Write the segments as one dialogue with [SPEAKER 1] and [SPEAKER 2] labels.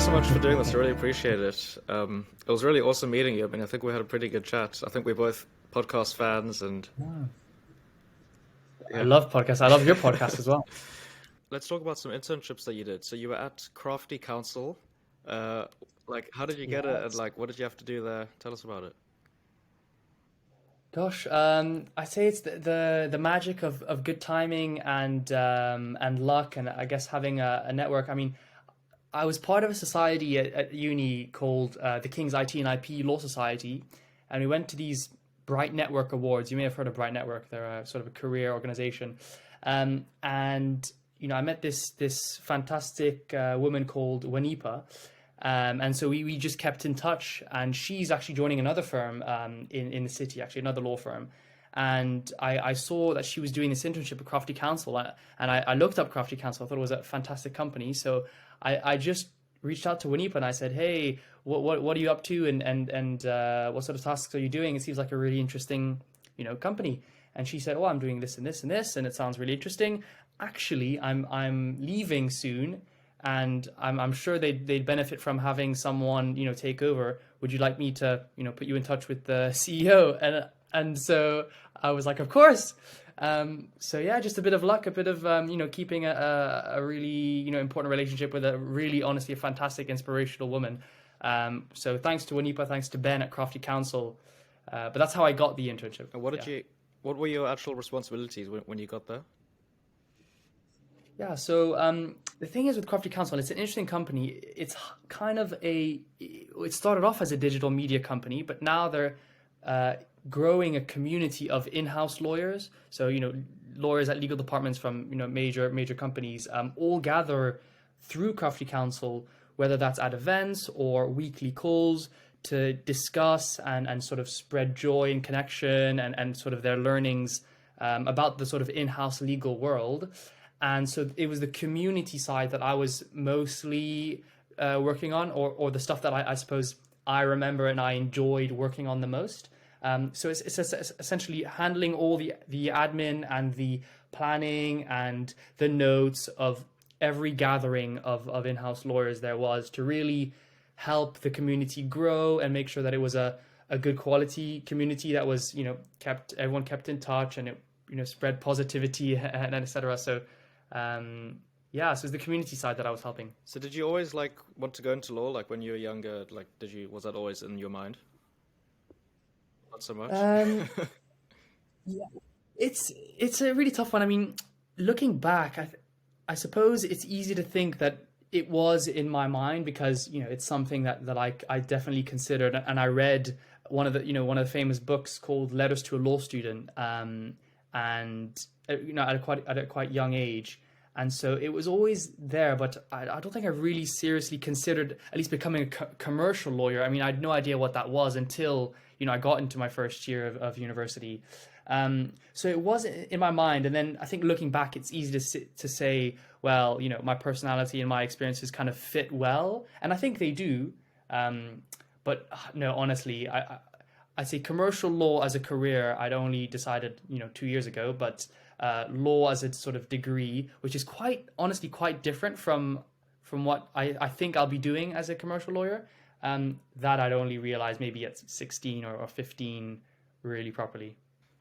[SPEAKER 1] thanks so much for doing this. I really appreciate it. It was really awesome meeting you. I mean, I think we had a pretty good chat. I think we're both podcast fans, and
[SPEAKER 2] I love podcasts. I love your podcast as well.
[SPEAKER 1] let's talk about some internships that you did. So you were at Crafty Council. Like, how did you get it, and like, what did you have to do there? Tell us about it.
[SPEAKER 2] Gosh, I say it's the magic of good timing and luck, and I guess having a network. I mean, I was part of a society at uni called the King's IT and IP Law Society, and we went to these Bright Network Awards. You may have heard of Bright Network. They're a sort of a career organization, and I met this fantastic woman called Wanipa. And so we just kept in touch, and she's actually joining another firm in the city, actually another law firm. And I saw that she was doing this internship at Crafty Council, and I looked up Crafty Council. I thought it was a fantastic company. So I just reached out to Wanipa and I said, hey, what are you up to, and what sort of tasks are you doing? It seems like a really interesting company. And she said, oh, I'm doing this and this and this, and it sounds really interesting. Actually, I'm leaving soon, and I'm sure they'd benefit from having someone take over. Would you like me to put you in touch with the CEO? And so I was like, of course. So yeah, just a bit of luck, a bit of keeping a really important relationship with a really honestly a fantastic inspirational woman. So thanks to Wanipa, thanks to Ben at Crafty Council. But that's how I got the internship.
[SPEAKER 1] And what were your actual responsibilities when you got there?
[SPEAKER 2] Yeah, so the thing is with Crafty Council, it's an interesting company. It's kind of it started off as a digital media company, but now they're growing a community of in-house lawyers. So, lawyers at legal departments from, major companies all gather through Crafty Council, whether that's at events or weekly calls to discuss and sort of spread joy and connection and sort of their learnings about the sort of in-house legal world. And so it was the community side that I was mostly working on, or the stuff that I suppose I remember and I enjoyed working on the most. So it's essentially handling all the admin and the planning and the notes of every gathering of in-house lawyers there was, to really help the community grow and make sure that it was a good quality community that was, everyone kept in touch, and it, spread positivity and et cetera. So, so it's the community side that I was helping.
[SPEAKER 1] So did you always want to go into law? Like when you were younger, was that always in your mind? Not so much.
[SPEAKER 2] Yeah, it's a really tough one. I mean, looking back, I suppose it's easy to think that it was in my mind because it's something that I definitely considered, and I read one of the famous books called Letters to a Law Student, and at a quite young age. And so it was always there, but I don't think I really seriously considered at least becoming a commercial lawyer. I mean, I had no idea what that was until, I got into my first year of university. So it was in my mind. And then I think looking back, it's easy to say, well, my personality and my experiences kind of fit well. And I think they do. But no, honestly, I'd say commercial law as a career, I'd only decided, 2 years ago, but law as a sort of degree, which is honestly quite different from what I think I'll be doing as a commercial lawyer, that I'd only realized maybe at 16 or 15 really properly.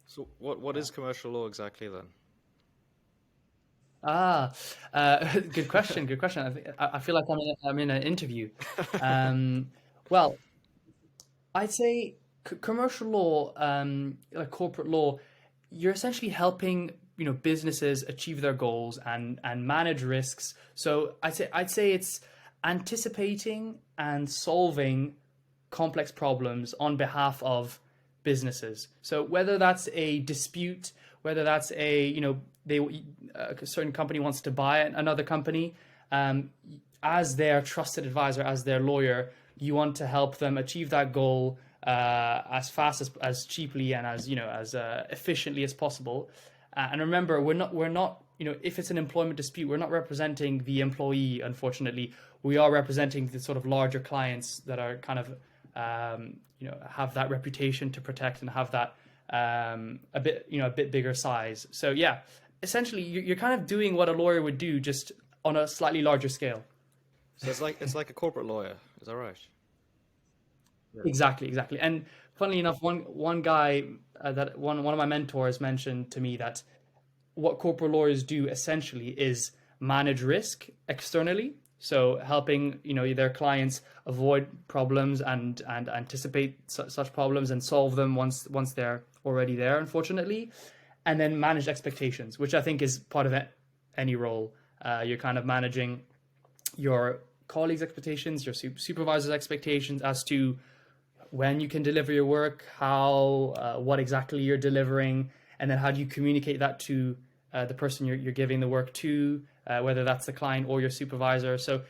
[SPEAKER 1] So what is commercial law exactly then?
[SPEAKER 2] Good question. Good question. I feel like I'm in an interview. Well, I'd say commercial law, like corporate law, you're essentially helping businesses achieve their goals and manage risks. So I'd say it's anticipating and solving complex problems on behalf of businesses. So whether that's a dispute, whether that's a certain company wants to buy another company, as their trusted advisor, as their lawyer, you want to help them achieve that goal as fast as cheaply and as efficiently as possible. And remember, we're not if it's an employment dispute, we're not representing the employee. Unfortunately, we are representing the sort of larger clients that are kind of have that reputation to protect and have that a bit bigger size. So yeah, essentially you're kind of doing what a lawyer would do, just on a slightly larger scale.
[SPEAKER 1] So it's like a corporate lawyer. Is that right? Yeah.
[SPEAKER 2] Exactly. And funnily enough, one guy that one of my mentors mentioned to me that what corporate lawyers do essentially is manage risk externally. So helping their clients avoid problems and anticipate such problems and solve them once they're already there, unfortunately, and then manage expectations, which I think is part of any role. You're kind of managing your colleagues' expectations, your supervisor's expectations as to when you can deliver your work, how, what exactly you're delivering, and then how do you communicate that to the person you're giving the work to, whether that's the client or your supervisor. So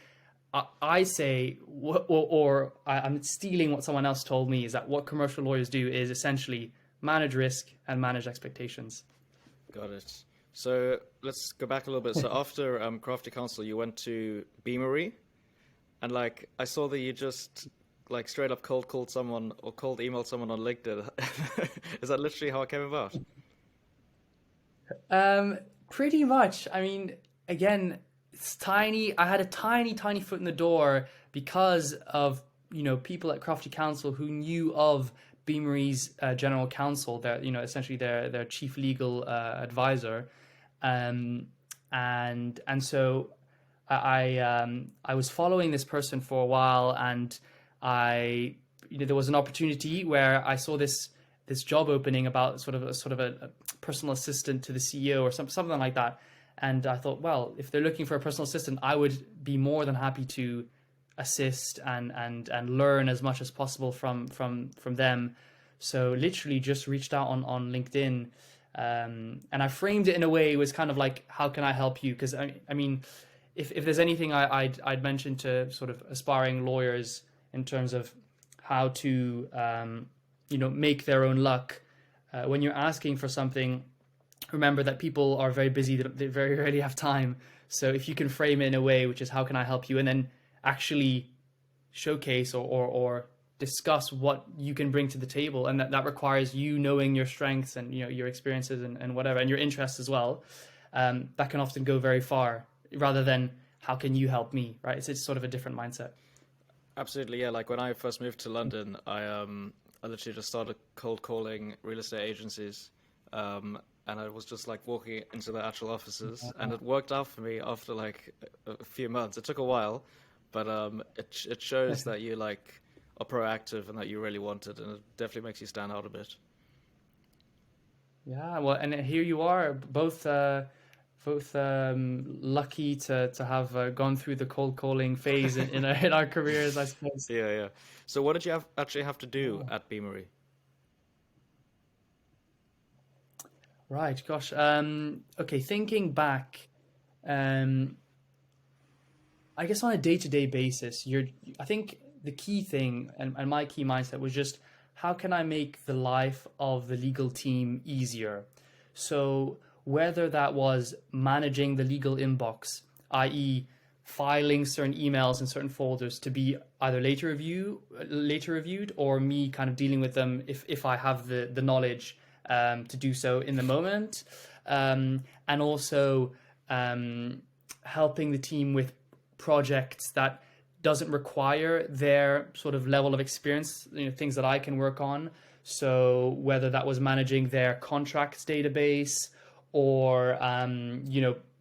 [SPEAKER 2] I say, or I'm stealing what someone else told me, is that what commercial lawyers do is essentially manage risk and manage expectations.
[SPEAKER 1] Got it. So let's go back a little bit. So after Crafty Counsel, you went to Beamery, and like I saw that you just like straight up cold called someone or cold emailed someone on LinkedIn. Is that literally how it came about?
[SPEAKER 2] Pretty much. I mean, again, it's tiny. I had a tiny foot in the door because of people at Crafty Counsel who knew of Beamery's general counsel, their essentially their chief legal advisor, and so I was following this person for a while, and there was an opportunity where I saw this job opening about sort of a personal assistant to the CEO or something like that. And I thought, well, if they're looking for a personal assistant, I would be more than happy to assist and learn as much as possible from them. So literally just reached out on LinkedIn, and I framed it in a way. It was kind of like, how can I help you? Because I mean, if there's anything I'd mention to sort of aspiring lawyers in terms of how to make their own luck, when you're asking for something, remember that people are very busy, they very rarely have time. So if you can frame it in a way which is, how can I help you, and then actually showcase or discuss what you can bring to the table, and that requires you knowing your strengths and your experiences and whatever, and your interests as well, that can often go very far, rather than how can you help me, right? It's sort of a different mindset.
[SPEAKER 1] Absolutely, yeah. Like when I first moved to London, I literally just started cold calling real estate agencies, and I was just like walking into the actual offices, and it worked out for me after like a few months. It took a while, but it shows that you like are proactive and that you really want it, and it definitely makes you stand out a bit.
[SPEAKER 2] Yeah, well, and here you are, both lucky to have gone through the cold calling phase in our careers, I suppose.
[SPEAKER 1] Yeah, yeah. So what did you actually have to do at Beamery?
[SPEAKER 2] Right, gosh. Okay, thinking back, um, I guess on a day-to-day basis, I think the key thing and my key mindset was just, how can I make the life of the legal team easier? So whether that was managing the legal inbox, i.e., filing certain emails in certain folders to be either later reviewed, or me kind of dealing with them if I have the knowledge to do so in the moment, and also helping the team with projects that doesn't require their sort of level of experience, things that I can work on. So whether that was managing their contracts database, or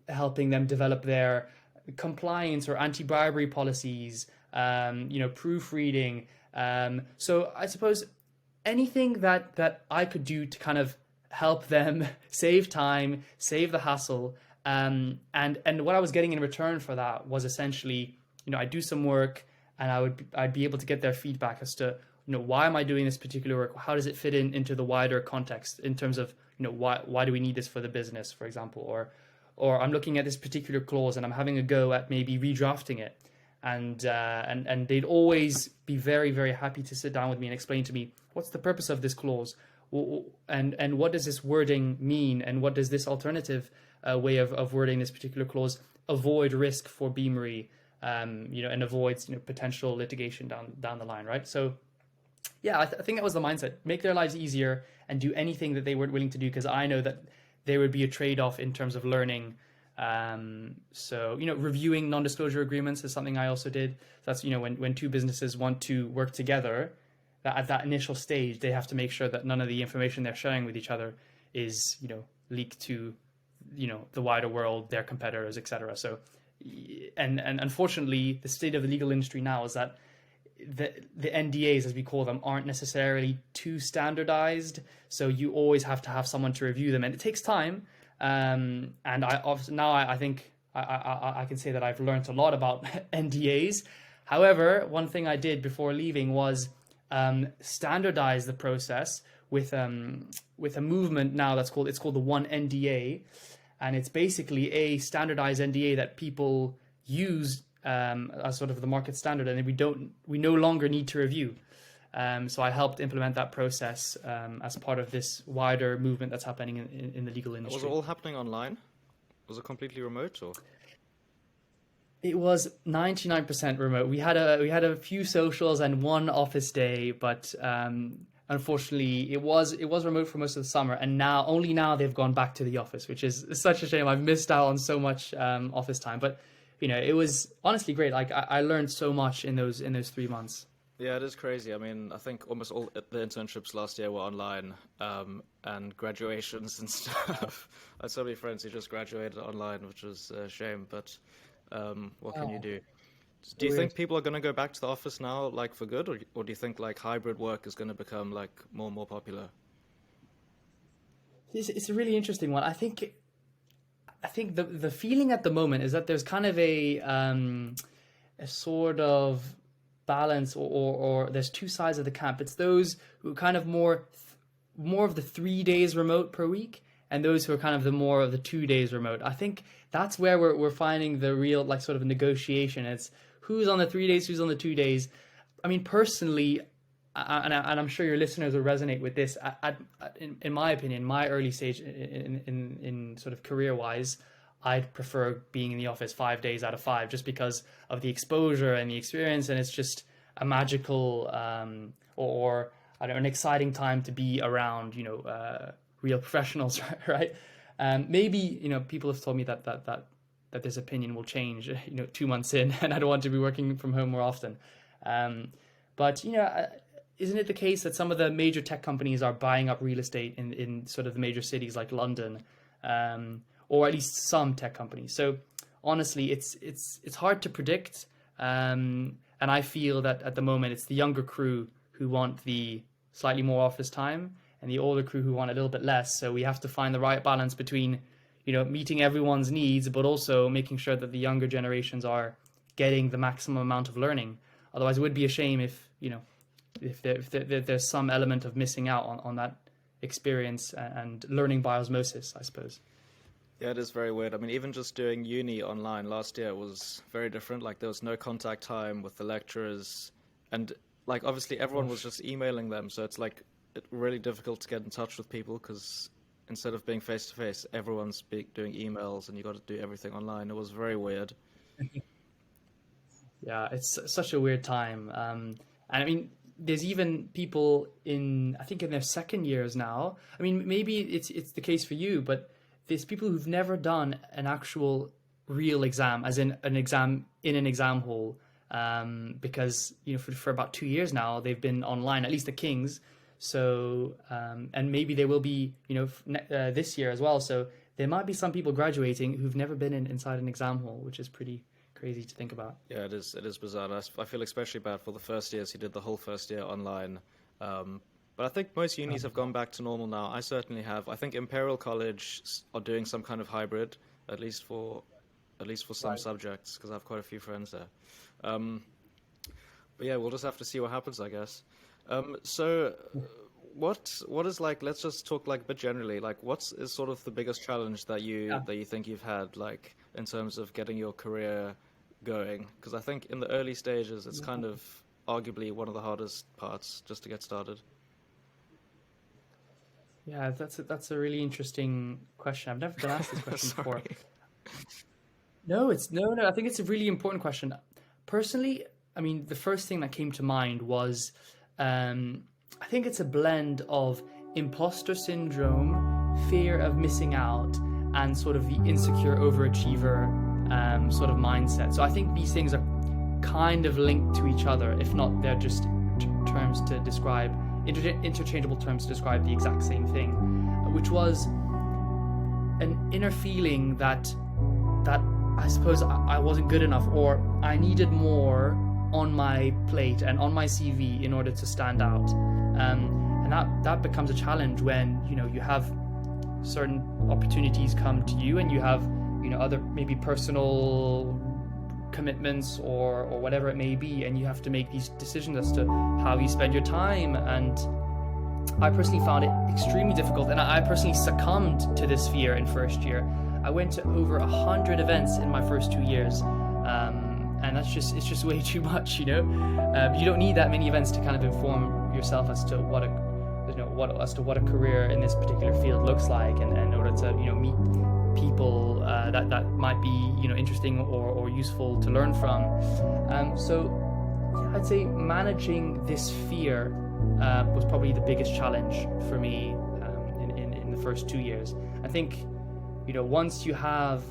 [SPEAKER 2] helping them develop their compliance or anti-bribery policies, proofreading. So I suppose anything that I could do to kind of help them save time, save the hassle, and what I was getting in return for that was essentially, I'd do some work, and I'd be able to get their feedback as to, why am I doing this particular work? How does it fit into the wider context in terms of, why do we need this for the business, for example, or I'm looking at this particular clause and I'm having a go at maybe redrafting it, and they'd always be very, very happy to sit down with me and explain to me, what's the purpose of this clause, and what does this wording mean, and what does this alternative way of wording this particular clause avoid risk for Beamery, and avoids potential litigation down the line, right? So yeah, I think that was the mindset: make their lives easier and do anything that they weren't willing to do, because I know that there would be a trade-off in terms of learning, So, reviewing non-disclosure agreements is something I also did. That's, when two businesses want to work together, that at that initial stage, they have to make sure that none of the information they're sharing with each other is, leaked to, the wider world, their competitors, etc. So, and unfortunately, the state of the legal industry now is that the NDAs, as we call them, aren't necessarily too standardized. So you always have to have someone to review them, and it takes time. And I think I can say that I've learned a lot about NDAs. However, one thing I did before leaving was standardize the process with a movement now that's called the One NDA, and it's basically a standardized NDA that people use as sort of the market standard, and we no longer need to review. So I helped implement that process as part of this wider movement that's happening in the legal industry.
[SPEAKER 1] Was it all happening online? Was it completely remote, or?
[SPEAKER 2] It was 99% remote. We had a few socials and one office day, but unfortunately, it was remote for most of the summer. And only now they've gone back to the office, which is such a shame. I've missed out on so much office time, but it was honestly great. Like I learned so much in those 3 months.
[SPEAKER 1] Yeah, it is crazy. I mean, I think almost all the internships last year were online, and graduations and stuff. I had so many friends who just graduated online, which was a shame, but what can you do? Do you think people are going to go back to the office now, like for good, or do you think like hybrid work is going to become like more and more popular?
[SPEAKER 2] It's a really interesting one. I think the feeling at the moment is that there's kind of a sort of balance, or there's two sides of the camp. It's those who kind of more of the 3 days remote per week, and those who are kind of the more of the 2 days remote. I think that's where we're finding the real like sort of negotiation. It's who's on the 3 days, who's on the 2 days. I mean, personally, and I'm sure your listeners will resonate with this. In my opinion, my early stage in sort of career wise, I'd prefer being in the office 5 days out of 5, just because of the exposure and the experience, and it's just a magical or I don't know, an exciting time to be around real professionals, right? Maybe people have told me that this opinion will change 2 months in, and I don't want to be working from home more often. But isn't it the case that some of the major tech companies are buying up real estate in sort of the major cities like London? Or at least some tech companies. So honestly, it's hard to predict. And I feel that at the moment, it's the younger crew who want the slightly more office time, and the older crew who want a little bit less. So we have to find the right balance between, meeting everyone's needs, but also making sure that the younger generations are getting the maximum amount of learning. Otherwise, it would be a shame if there's some element of missing out on that experience and learning by osmosis, I suppose.
[SPEAKER 1] Yeah, it is very weird. I mean, even just doing uni online last year was very different. Like, there was no contact time with the lecturers, and like obviously everyone was just emailing them. So it's like really difficult to get in touch with people because instead of being face to face, everyone's doing emails, and you got to do everything online. It was very weird. Yeah,
[SPEAKER 2] it's such a weird time. And I mean, there's even people in their second years now. I mean, maybe it's the case for you, but there's people who've never done an actual real exam, as in an exam in an exam hall, because for about 2 years now they've been online, at least the Kings. So and maybe they will be this year as well. So there might be some people graduating who've never been inside an exam hall, which is pretty crazy to think about.
[SPEAKER 1] Yeah, it is bizarre. I feel especially bad for the first years who did the whole first year online. But I think most unis have gone back to normal now. I certainly have. I think Imperial College are doing some kind of hybrid, at least for some subjects, because I have quite a few friends there. But yeah, we'll just have to see what happens, I guess. So what is like? Let's just talk like a bit generally. Like, is sort of the biggest challenge that you think you've had, like in terms of getting your career going? Because I think in the early stages, it's kind of arguably one of the hardest parts just to get started.
[SPEAKER 2] Yeah, that's a really interesting question. I've never been asked this question before. No. I think it's a really important question. Personally, I mean, the first thing that came to mind was, I think it's a blend of imposter syndrome, fear of missing out, and sort of the insecure overachiever sort of mindset. So I think these things are kind of linked to each other, if not they're just terms to describe, interchangeable terms to describe the exact same thing, which was an inner feeling that I suppose I wasn't good enough, or I needed more on my plate and on my CV in order to stand out. And that becomes a challenge when, you know, you have certain opportunities come to you and you have, you know, other maybe personal commitments or whatever it may be, and you have to make these decisions as to how you spend your time. And I personally found it extremely difficult, and I personally succumbed to this fear in first year. I went to over 100 events in my first 2 years, and it's just way too much, you know. You don't need that many events to kind of inform yourself as to what a career in this particular field looks like, and in order to, you know, meet people that might be, you know, interesting or useful to learn from. So yeah, I'd say managing this fear was probably the biggest challenge for me in the first 2 years. I think, you know, once you have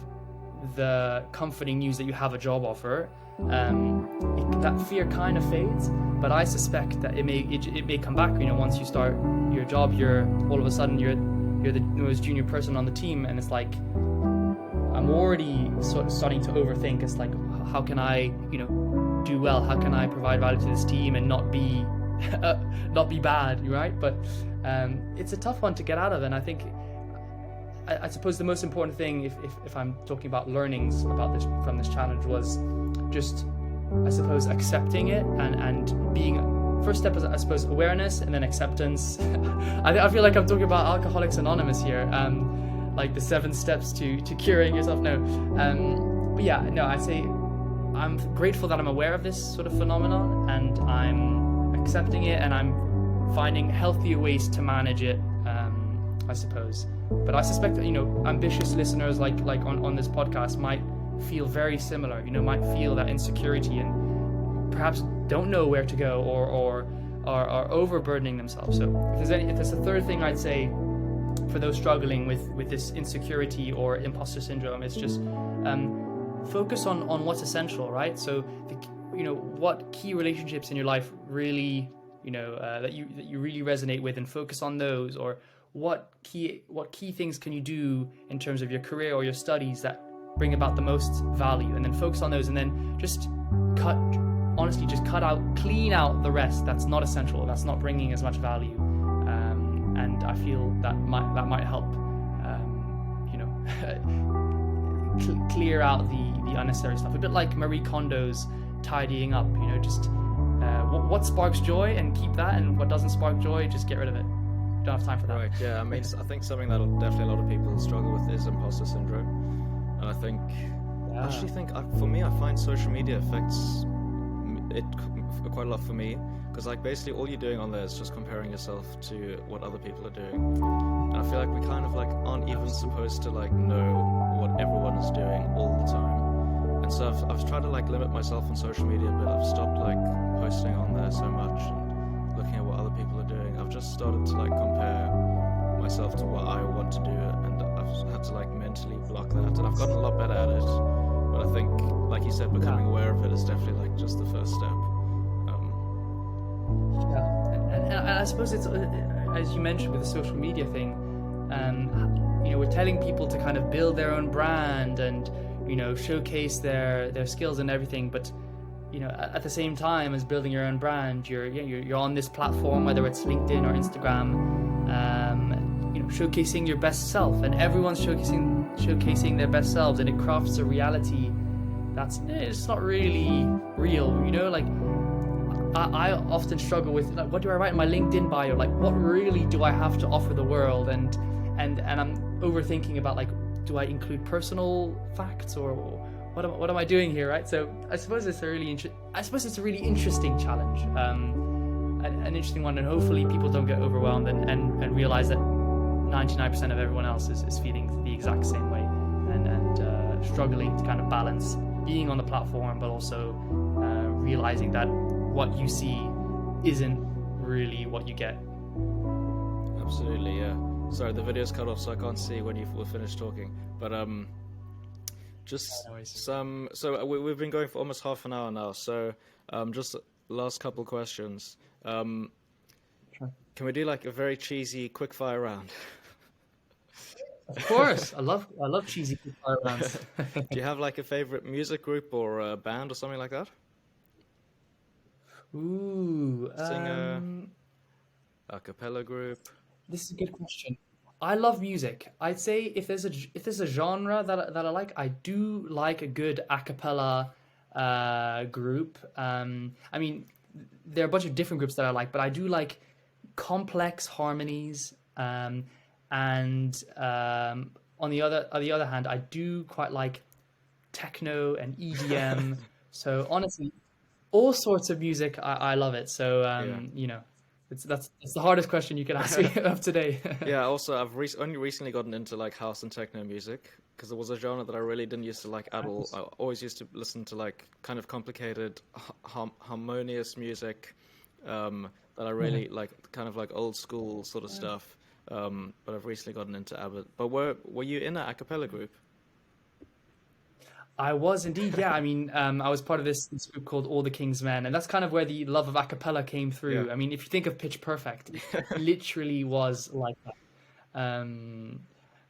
[SPEAKER 2] the comforting news that you have a job offer, that fear kind of fades. But I suspect that it may come back. You know, once you start your job, you're all of a sudden you're the most junior person on the team, and it's like I'm already sort of starting to overthink. It's like, how can I, you know, do well? How can I provide value to this team and not be bad, right? But it's a tough one to get out of, and I think I suppose the most important thing, if I'm talking about learnings about this from this challenge, was just, I suppose, accepting it and being, first step is, I suppose, awareness, and then acceptance. I feel like I'm talking about Alcoholics Anonymous here, like the 7 steps to curing yourself. No, but yeah, no, I'd say I'm grateful that I'm aware of this sort of phenomenon, and I'm accepting it, and I'm finding healthier ways to manage it, I suppose. But I suspect that, you know, ambitious listeners like on this podcast might feel very similar, you know, might feel that insecurity and perhaps don't know where to go or are overburdening themselves. So if there's a third thing I'd say for those struggling with this insecurity or imposter syndrome, it's just focus on what's essential, right? So you know, what key relationships in your life really, you know, that you really resonate with, and focus on those. Or what key things can you do in terms of your career or your studies that bring about the most value, and then focus on those, and then just clean out the rest that's not essential, that's not bringing as much value. And I feel that might help, you know, clear out the unnecessary stuff. A bit like Marie Kondo's tidying up, you know, just what sparks joy and keep that, and what doesn't spark joy, just get rid of it. Don't have time for that.
[SPEAKER 1] Right, yeah, I mean, I think something that definitely a lot of people struggle with is imposter syndrome. And I think, for me, I find social media affects it quite a lot for me, because like basically all you're doing on there is just comparing yourself to what other people are doing. And I feel like we kind of like aren't even supposed to like know what everyone is doing all the time. And so I've tried to like limit myself on social media, but I've stopped like posting on there so much and looking at what other people are doing. I've just started to like compare myself to what I want to do, and I've had to like mentally block that, and I've gotten a lot better at it. But I think, like you said, becoming aware of it is definitely like just the first step.
[SPEAKER 2] And I suppose it's, as you mentioned with the social media thing, you know, we're telling people to kind of build their own brand and, you know, showcase their skills and everything, but you know, at the same time as building your own brand, you're on this platform, whether it's LinkedIn or Instagram, you know, showcasing your best self, and everyone's showcasing their best selves, and it crafts a reality that's, it's not really real, you know. Like I often struggle with, like, what do I write in my LinkedIn bio? Like, what really do I have to offer the world? And I'm overthinking about, like, do I include personal facts, or what am I doing here, right? So I suppose it's a really interesting challenge, an interesting one, and hopefully people don't get overwhelmed and realize that 99% of everyone else is feeling the exact same way, and struggling to kind of balance being on the platform, but also realizing that what you see isn't really what you get.
[SPEAKER 1] Absolutely, yeah. Sorry, the video's cut off, so I can't see when you will finish talking. But just
[SPEAKER 2] No worries.
[SPEAKER 1] some. So we've been going for almost half an hour now. So just last couple questions.
[SPEAKER 2] Sure.
[SPEAKER 1] Can we do like a very cheesy quick fire round?
[SPEAKER 2] Of course, I love cheesy fire rounds.
[SPEAKER 1] Do you have like a favorite music group or a band or something like that?
[SPEAKER 2] Ooh,
[SPEAKER 1] Singer, a cappella group.
[SPEAKER 2] this is a good question. I love music. I'd say if there's a genre that I like, I do like a good a cappella group. I mean, there are a bunch of different groups that I like, but I do like complex harmonies. And on the other hand, I do quite like techno and EDM. So honestly, all sorts of music, I love it. So you know, that's the hardest question you can ask me of today.
[SPEAKER 1] Yeah. Also, I've only recently gotten into like house and techno music because it was a genre that I really didn't used to like at all. I always used to listen to like kind of complicated, harmonious music that I really like, kind of like old school sort of stuff. But I've recently gotten into ABBA. But were you in an a cappella group?
[SPEAKER 2] I was indeed, yeah. I mean, I was part of this group called All the King's Men, and that's kind of where the love of a cappella came through.
[SPEAKER 1] Yeah.
[SPEAKER 2] I mean, if you think of Pitch Perfect, it literally was like that.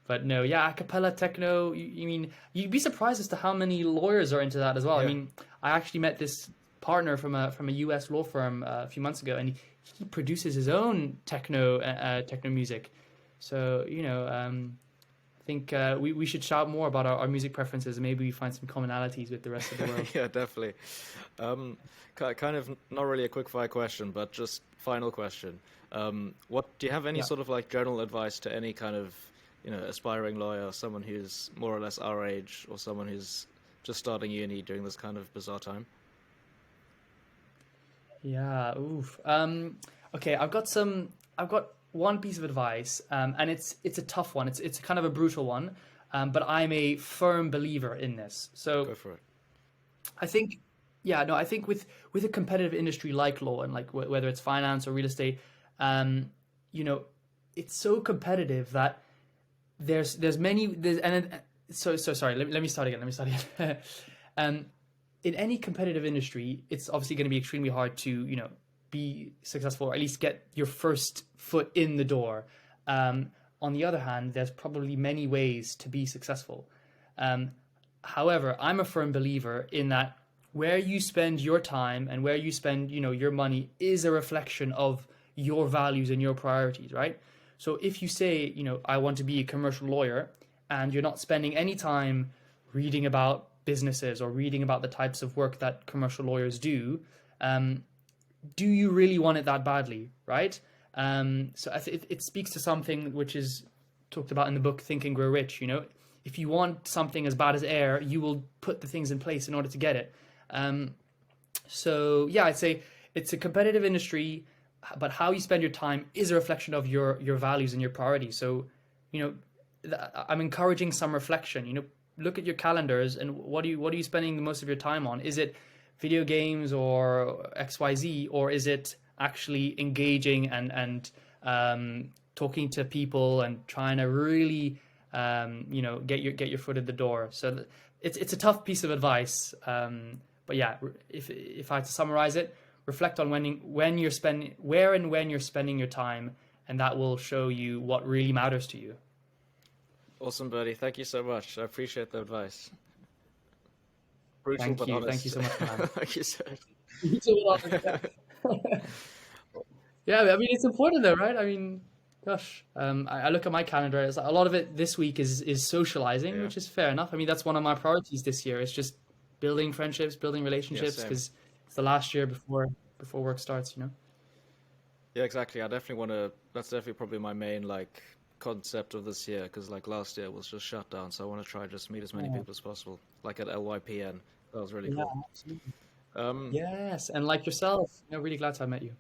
[SPEAKER 2] But no, yeah, a cappella techno. You mean you'd be surprised as to how many lawyers are into that as well. I
[SPEAKER 1] Yeah.
[SPEAKER 2] mean, I actually met this partner from a US law firm a few months ago, and he produces his own techno music. So you know, I think we should shout more about our music preferences, and maybe we find some commonalities with the rest of the world.
[SPEAKER 1] Yeah, definitely. Kind of not really a quick fire question, but just final question. What do you have any
[SPEAKER 2] Yeah.
[SPEAKER 1] sort of like general advice to any kind of, you know, aspiring lawyer, someone who's more or less our age, or someone who's just starting uni during this kind of bizarre time?
[SPEAKER 2] Yeah, oof. Okay, I've got one piece of advice, and it's a tough one. It's kind of a brutal one, but I'm a firm believer in this. So
[SPEAKER 1] Go for it.
[SPEAKER 2] I think, yeah, no, I think with a competitive industry like law and like whether it's finance or real estate, you know, it's so competitive that there's many there's and then, so sorry. Let me start again. In any competitive industry, it's obviously going to be extremely hard to, you know, be successful or at least get your first foot in the door. On the other hand, there's probably many ways to be successful. However, I'm a firm believer in that where you spend your time and where you spend, you know, your money is a reflection of your values and your priorities, right? So if you say, you know, I want to be a commercial lawyer, and you're not spending any time reading about businesses or reading about the types of work that commercial lawyers do you really want it that badly, right? So it speaks to something which is talked about in the book Think and Grow Rich. You know, if you want something as bad as air, you will put the things in place in order to get it. So yeah, I'd say it's a competitive industry, but how you spend your time is a reflection of your values and your priorities. So, you know, I'm encouraging some reflection. You know, look at your calendars and what are you spending the most of your time on? Is it video games or XYZ, or is it actually engaging and talking to people and trying to really you know, get your foot in the door? So it's a tough piece of advice, but yeah, if I had to summarize it, reflect on when you're spending your time, and that will show you what really matters to you.
[SPEAKER 1] Awesome, Bertie. Thank you so much. I appreciate the advice. Brutal,
[SPEAKER 2] Thank
[SPEAKER 1] but
[SPEAKER 2] you.
[SPEAKER 1] honest.
[SPEAKER 2] Thank you so much, man.
[SPEAKER 1] Like you said.
[SPEAKER 2] Yeah, I mean, it's important though, right? I mean, gosh, I look at my calendar. It's like a lot of it this week is socializing,
[SPEAKER 1] Yeah.
[SPEAKER 2] which is fair enough. I mean, that's one of my priorities this year. It's just building friendships, building relationships,
[SPEAKER 1] same.
[SPEAKER 2] because it's the last year before work starts, you know?
[SPEAKER 1] Yeah, exactly. I definitely want to. That's definitely probably my main like concept of this year, because like last year was just shut down, so I want to try just meet as many people as possible. Like at LYPN, that was really
[SPEAKER 2] Yeah,
[SPEAKER 1] cool.
[SPEAKER 2] absolutely. Yes, and like yourself, you know, really glad to have met you.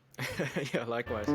[SPEAKER 1] Yeah, likewise.